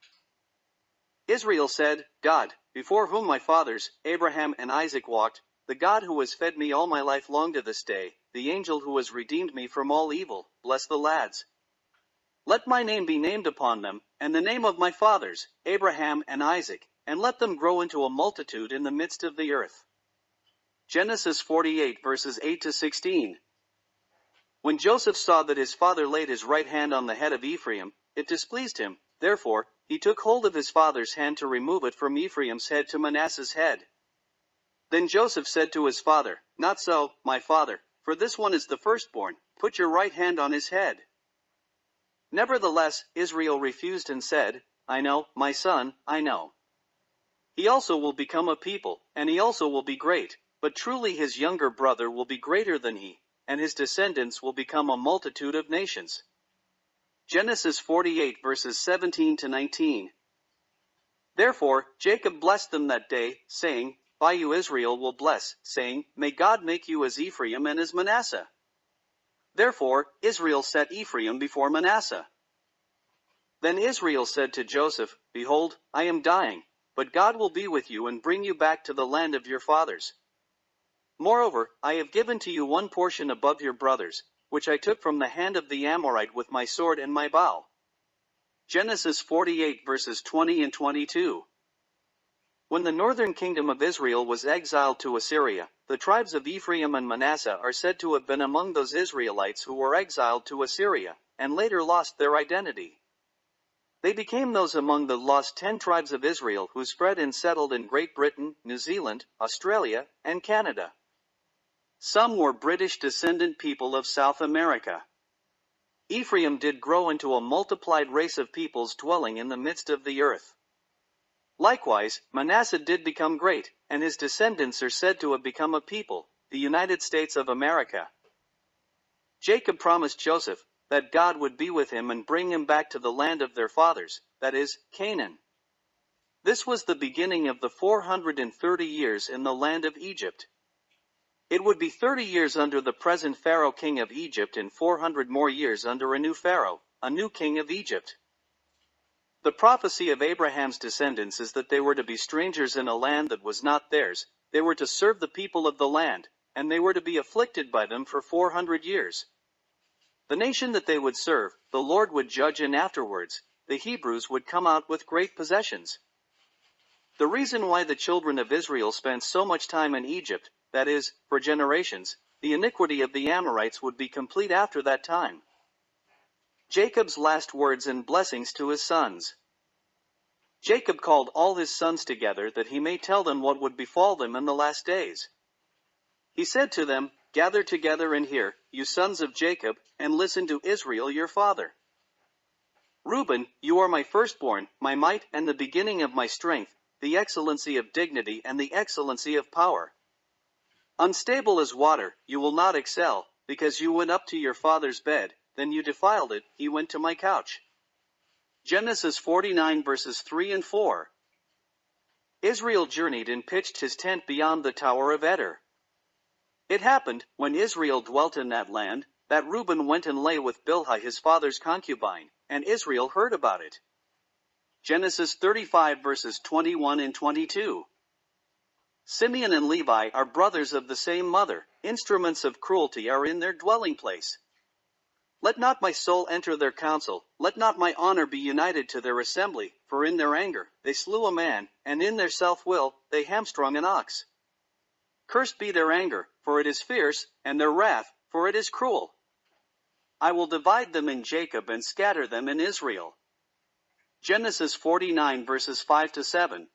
Israel said, "God, before whom my fathers, Abraham and Isaac walked, the God who has fed me all my life long to this day, the angel who has redeemed me from all evil, bless the lads. Let my name be named upon them, and the name of my fathers, Abraham and Isaac, and let them grow into a multitude in the midst of the earth." Genesis 48 verses 8 to 16. When Joseph saw that his father laid his right hand on the head of Ephraim, it displeased him, therefore, he took hold of his father's hand to remove it from Ephraim's head to Manasseh's head. Then Joseph said to his father, "Not so, my father, for this one is the firstborn, put your right hand on his head." Nevertheless, Israel refused and said, I know, my son, I know. He also will become a people, and he also will be great, but truly his younger brother will be greater than he, and his descendants will become a multitude of nations. Genesis 48 verses 17 to 19. Therefore, Jacob blessed them that day, saying, By you Israel will bless, saying, May God make you as Ephraim and as Manasseh. Therefore, Israel set Ephraim before Manasseh. Then Israel said to Joseph, Behold, I am dying, but God will be with you and bring you back to the land of your fathers. Moreover, I have given to you one portion above your brothers, which I took from the hand of the Amorite with my sword and my bow. Genesis 48 verses 20 and 22. When the northern kingdom of Israel was exiled to Assyria, the tribes of Ephraim and Manasseh are said to have been among those Israelites who were exiled to Assyria, and later lost their identity. They became those among the lost 10 tribes of Israel who spread and settled in Great Britain, New Zealand, Australia, and Canada. Some were British descendant people of South America. Ephraim did grow into a multiplied race of peoples dwelling in the midst of the earth. Likewise, Manasseh did become great, and his descendants are said to have become a people, the United States of America. Jacob promised Joseph that God would be with him and bring him back to the land of their fathers, that is, Canaan. This was the beginning of the 430 years in the land of Egypt. It would be 30 years under the present Pharaoh king of Egypt and 400 more years under a new Pharaoh, a new king of Egypt. The prophecy of Abraham's descendants is that they were to be strangers in a land that was not theirs, they were to serve the people of the land, and they were to be afflicted by them for 400 years. The nation that they would serve, the Lord would judge, and afterwards, the Hebrews would come out with great possessions. The reason why the children of Israel spent so much time in Egypt, that is, for generations, the iniquity of the Amorites would be complete after that time. Jacob's last words and blessings to his sons. Jacob called all his sons together that he may tell them what would befall them in the last days. He said to them, Gather together and hear, you sons of Jacob, and listen to Israel your father. Reuben, you are my firstborn, my might and the beginning of my strength, the excellency of dignity and the excellency of power. Unstable as water, you will not excel, because you went up to your father's bed, then you defiled it, he went to my couch. Genesis 49 verses 3 and 4. Israel journeyed and pitched his tent beyond the Tower of Eder. It happened, when Israel dwelt in that land, that Reuben went and lay with Bilhah his father's concubine, and Israel heard about it. Genesis 35 verses 21 and 22. Simeon and Levi are brothers of the same mother, instruments of cruelty are in their dwelling place. Let not my soul enter their council, let not my honor be united to their assembly, for in their anger they slew a man, and in their self-will they hamstrung an ox. Cursed be their anger, for it is fierce, and their wrath, for it is cruel. I will divide them in Jacob and scatter them in Israel. Genesis 49 verses 5 to 7.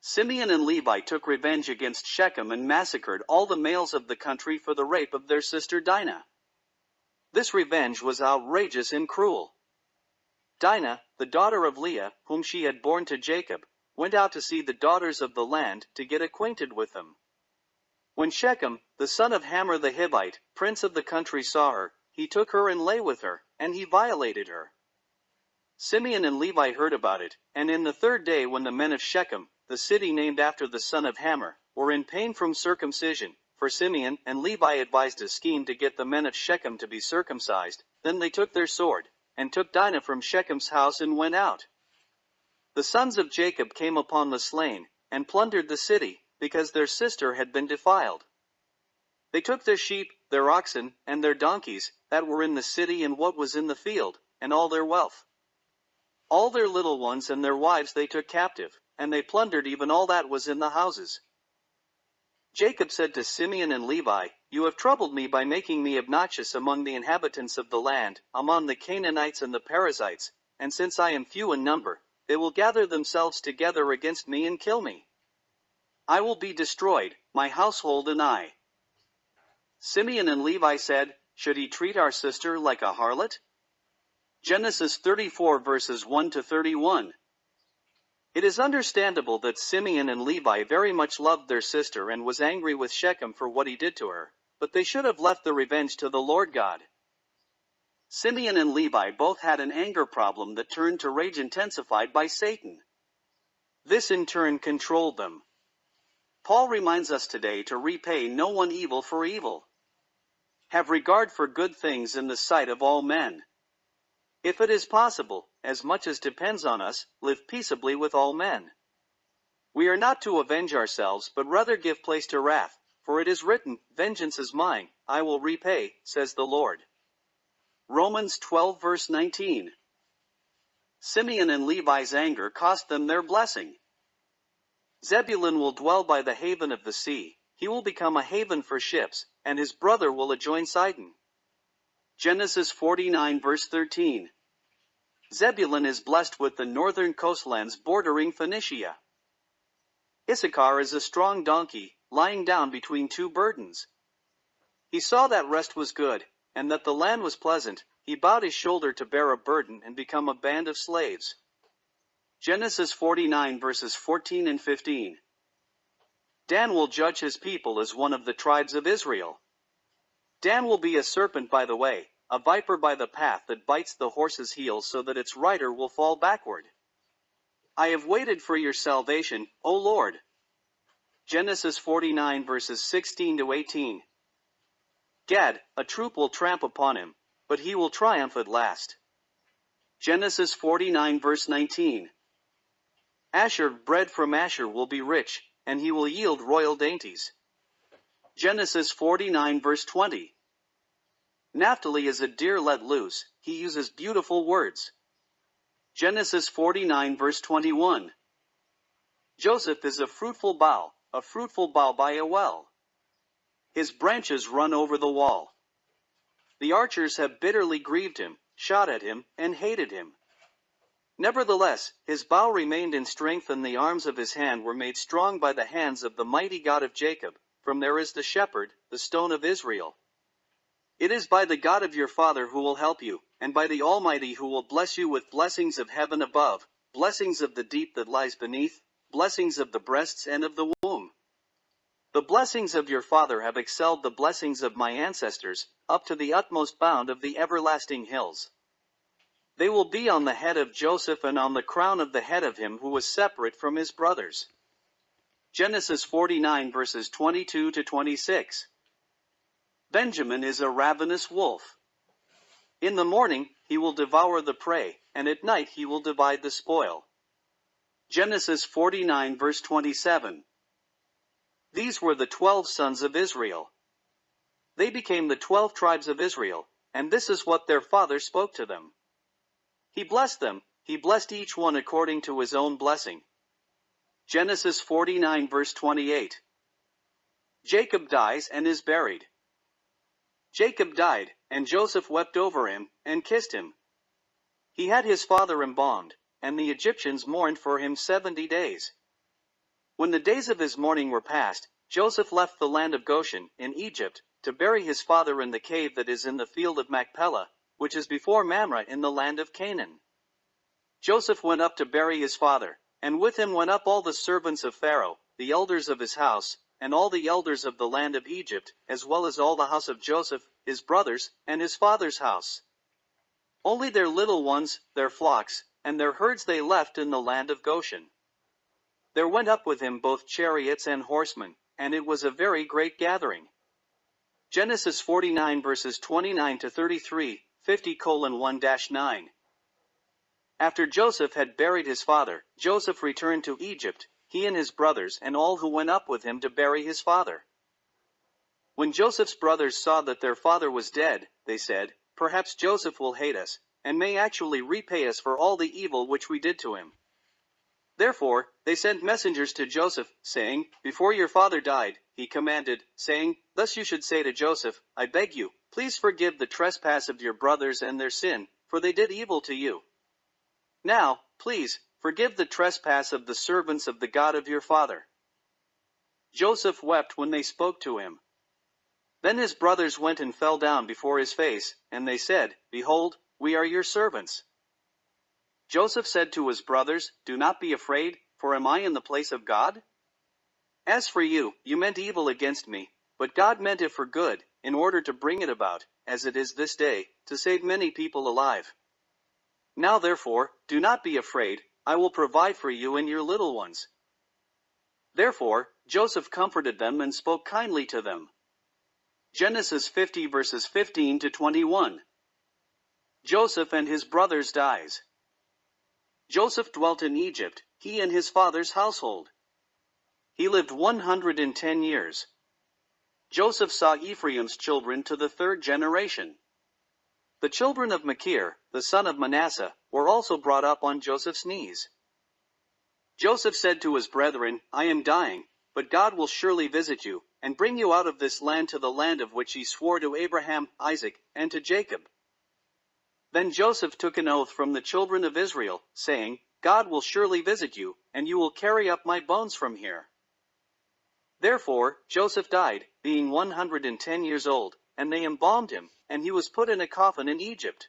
Simeon and Levi took revenge against Shechem and massacred all the males of the country for the rape of their sister Dinah. This revenge was outrageous and cruel. Dinah, the daughter of Leah, whom she had borne to Jacob, went out to see the daughters of the land to get acquainted with them. When Shechem, the son of Hamor the Hivite, prince of the country, saw her, he took her and lay with her, and he violated her. Simeon and Levi heard about it, and in the 3rd day when the men of Shechem, the city named after the son of Hamor, were in pain from circumcision, for Simeon and Levi advised a scheme to get the men of Shechem to be circumcised, then they took their sword, and took Dinah from Shechem's house and went out. The sons of Jacob came upon the slain, and plundered the city, because their sister had been defiled. They took their sheep, their oxen, and their donkeys, that were in the city and what was in the field, and all their wealth. All their little ones and their wives they took captive, and they plundered even all that was in the houses. Jacob said to Simeon and Levi, You have troubled me by making me obnoxious among the inhabitants of the land, among the Canaanites and the Perizzites, and since I am few in number, they will gather themselves together against me and kill me. I will be destroyed, my household and I. Simeon and Levi said, Should he treat our sister like a harlot? Genesis 34 verses 1 to 31. It is understandable that Simeon and Levi very much loved their sister and was angry with Shechem for what he did to her, but they should have left the revenge to the Lord God. Simeon and Levi both had an anger problem that turned to rage intensified by Satan. This in turn controlled them. Paul reminds us today to repay no one evil for evil. Have regard for good things in the sight of all men. If it is possible, as much as depends on us, live peaceably with all men. We are not to avenge ourselves, but rather give place to wrath, for it is written, "Vengeance is mine, I will repay," says the Lord. Romans 12 verse 19. Simeon and Levi's anger cost them their blessing. Zebulun will dwell by the haven of the sea, he will become a haven for ships, and his brother will adjoin Sidon. Genesis 49 verse 13. Zebulun is blessed with the northern coastlands bordering Phoenicia. Issachar is a strong donkey, lying down between two burdens. He saw that rest was good, and that the land was pleasant, he bowed his shoulder to bear a burden and become a band of slaves. Genesis 49 verses 14 and 15. Dan will judge his people as one of the tribes of Israel. Dan will be a serpent by the way, a viper by the path that bites the horse's heels so that its rider will fall backward. I have waited for your salvation, O Lord. Genesis 49 verses 16 to 18. Gad, a troop will tramp upon him, but he will triumph at last. Genesis 49 verse 19. Asher, bread from Asher will be rich, and he will yield royal dainties. Genesis 49 verse 20. Naphtali is a deer let loose, he uses beautiful words. Genesis 49 verse 21. Joseph is a fruitful bough by a well. His branches run over the wall. The archers have bitterly grieved him, shot at him, and hated him. Nevertheless, his bow remained in strength, and the arms of his hand were made strong by the hands of the mighty God of Jacob. From there is the shepherd, the stone of Israel. It is by the God of your father who will help you, and by the Almighty who will bless you with blessings of heaven above, blessings of the deep that lies beneath, blessings of the breasts and of the womb. The blessings of your father have excelled the blessings of my ancestors, up to the utmost bound of the everlasting hills. They will be on the head of Joseph and on the crown of the head of him who was separate from his brothers. Genesis 49 verses 22 to 26. Benjamin is a ravenous wolf. In the morning, he will devour the prey, and at night he will divide the spoil. Genesis 49 verse 27. These were the 12 sons of Israel. They became the 12 tribes of Israel, and this is what their father spoke to them. He blessed them, he blessed each one according to his own blessing. Genesis 49 verse 28. Jacob dies and is buried. Jacob died, and Joseph wept over him, and kissed him. He had his father embalmed, and the Egyptians mourned for him 70 days. When the days of his mourning were past, Joseph left the land of Goshen, in Egypt, to bury his father in the cave that is in the field of Machpelah, which is before Mamre in the land of Canaan. Joseph went up to bury his father, and with him went up all the servants of Pharaoh, the elders of his house, and all the elders of the land of Egypt, as well as all the house of Joseph, his brothers, and his father's house. Only their little ones, their flocks, and their herds they left in the land of Goshen. There went up with him both chariots and horsemen, and it was a very great gathering. Genesis 49 verses 29 to 33, 50:1-9. After Joseph had buried his father, Joseph returned to Egypt, he and his brothers and all who went up with him to bury his father. When Joseph's brothers saw that their father was dead, they said, "Perhaps Joseph will hate us, and may actually repay us for all the evil which we did to him." Therefore, they sent messengers to Joseph, saying, "Before your father died, he commanded, saying, Thus you should say to Joseph, I beg you, please forgive the trespass of your brothers and their sin, for they did evil to you. Now, please, forgive the trespass of the servants of the God of your father." Joseph wept when they spoke to him. Then his brothers went and fell down before his face, and they said, "Behold, "We are your servants." Joseph said to his brothers, "Do not be afraid, for am I in the place of God? As for you, you meant evil against me, but God meant it for good, in order to bring it about, as it is this day, to save many people alive. Now therefore, do not be afraid, I will provide for you and your little ones." Therefore, Joseph comforted them and spoke kindly to them. Genesis 50 verses 15 to 21. Joseph and his brothers dies. Joseph dwelt in Egypt, he and his father's household. He lived 110 years. Joseph saw Ephraim's children to the third generation. The children of Machir, the son of Manasseh, were also brought up on Joseph's knees. Joseph said to his brethren, "I am dying, but God will surely visit you, and bring you out of this land to the land of which he swore to Abraham, Isaac, and to Jacob." Then Joseph took an oath from the children of Israel, saying, "God will surely visit you, and you will carry up my bones from here." Therefore, Joseph died, being 110 years old, and they embalmed him, and he was put in a coffin in Egypt.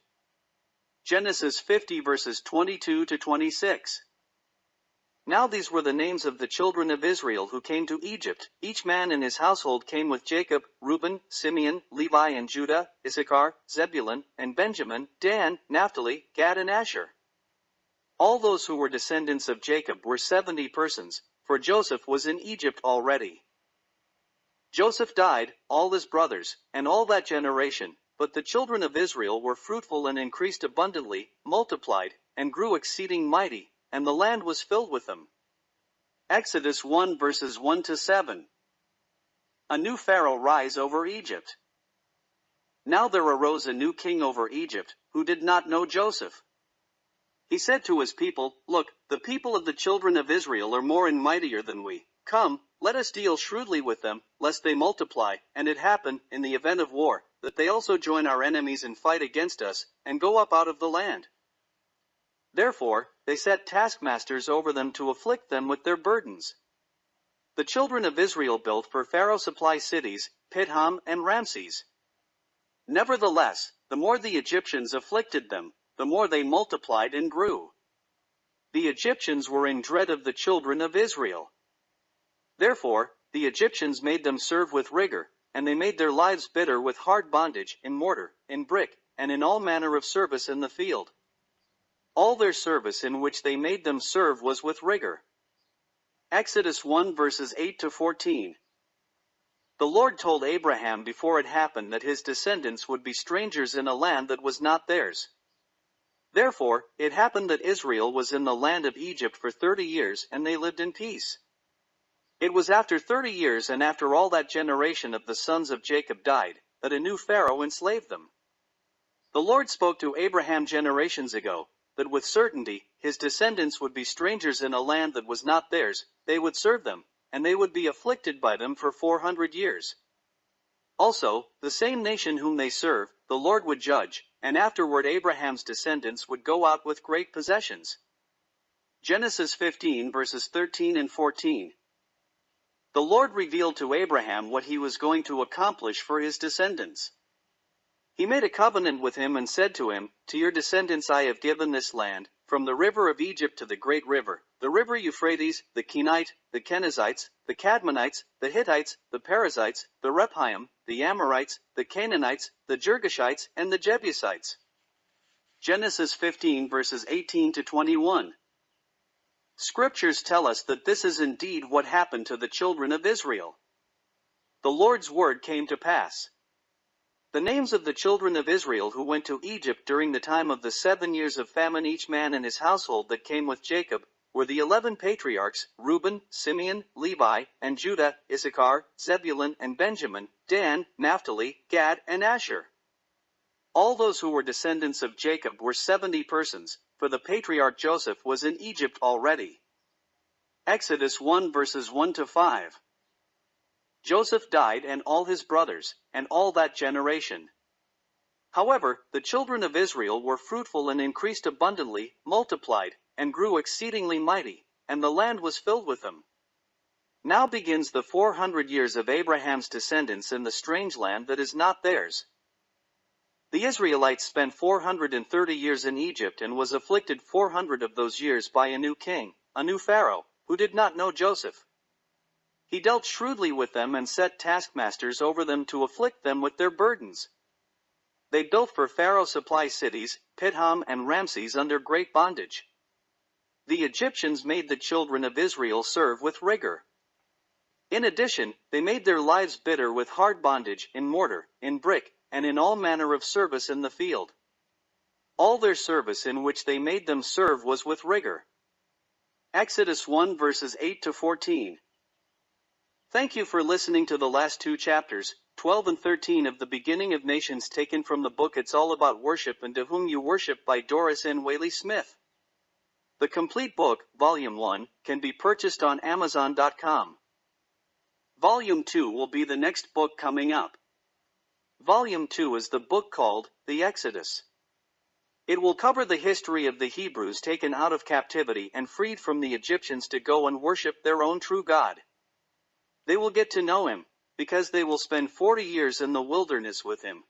Genesis 50 verses 22 to 26. Now these were the names of the children of Israel who came to Egypt. Each man in his household came with Jacob: Reuben, Simeon, Levi and Judah, Issachar, Zebulun, and Benjamin, Dan, Naphtali, Gad and Asher. All those who were descendants of Jacob were 70 persons, for Joseph was in Egypt already. Joseph died, all his brothers, and all that generation, but the children of Israel were fruitful and increased abundantly, multiplied, and grew exceeding mighty, and the land was filled with them. Exodus 1 verses 1 to 7. A new pharaoh rise over Egypt. Now there arose a new king over Egypt, who did not know Joseph. He said to his people, "Look, the people of the children of Israel are more and mightier than we. Come, let us deal shrewdly with them, lest they multiply, and it happen, in the event of war, that they also join our enemies and fight against us, and go up out of the land." Therefore, they set taskmasters over them to afflict them with their burdens. The children of Israel built for Pharaoh supply cities, Pithom and Ramses. Nevertheless, the more the Egyptians afflicted them, the more they multiplied and grew. The Egyptians were in dread of the children of Israel. Therefore, the Egyptians made them serve with rigor, and they made their lives bitter with hard bondage, in mortar, in brick, and in all manner of service in the field. All their service in which they made them serve was with rigor. Exodus 1 verses 8 to 14. The Lord told Abraham before it happened that his descendants would be strangers in a land that was not theirs. Therefore, it happened that Israel was in the land of Egypt for 30 years, and they lived in peace. It was after 30 years and after all that generation of the sons of Jacob died, that a new Pharaoh enslaved them. The Lord spoke to Abraham generations ago, that with certainty, his descendants would be strangers in a land that was not theirs, they would serve them, and they would be afflicted by them for 400 years. Also, the same nation whom they serve, the Lord would judge, and afterward Abraham's descendants would go out with great possessions. Genesis 15 verses 13 and 14. The Lord revealed to Abraham what he was going to accomplish for his descendants. He made a covenant with him and said to him, "To your descendants I have given this land, from the river of Egypt to the great river, the river Euphrates, the Kenite, the Kenizzites, the Cadmonites, the Hittites, the Perizzites, the Rephaim, the Amorites, the Canaanites, the Girgashites, and the Jebusites." Genesis 15 verses 18 to 21. Scriptures tell us that this is indeed what happened to the children of Israel. The Lord's word came to pass. The names of the children of Israel who went to Egypt during the time of the 7 years of famine, each man in his household that came with Jacob, were the 11 patriarchs: Reuben, Simeon, Levi, and Judah, Issachar, Zebulun and Benjamin, Dan, Naphtali, Gad, and Asher. All those who were descendants of Jacob were 70 persons, for the patriarch Joseph was in Egypt already. Exodus 1 verses 1 to 5. Joseph died and all his brothers, and all that generation. However, the children of Israel were fruitful and increased abundantly, multiplied, and grew exceedingly mighty, and the land was filled with them. Now begins the 400 years of Abraham's descendants in the strange land that is not theirs. The Israelites spent 430 years in Egypt and was afflicted 400 of those years by a new king, a new pharaoh, who did not know Joseph. He dealt shrewdly with them and set taskmasters over them to afflict them with their burdens. They built for Pharaoh supply cities, Pithom and Ramses under great bondage. The Egyptians made the children of Israel serve with rigor. In addition, they made their lives bitter with hard bondage, in mortar, in brick, and in all manner of service in the field. All their service in which they made them serve was with rigor. Exodus 1 verses 8 to 14. Thank you for listening to the last two chapters, 12 and 13 of The Beginning of Nations, taken from the book It's All About Worship and To Whom You Worship by Doris N. Whaley Smith. The complete book, Volume 1, can be purchased on Amazon.com. Volume 2 will be the next book coming up. Volume 2 is the book called The Exodus. It will cover the history of the Hebrews taken out of captivity and freed from the Egyptians to go and worship their own true God. They will get to know Him, because they will spend 40 years in the wilderness with Him.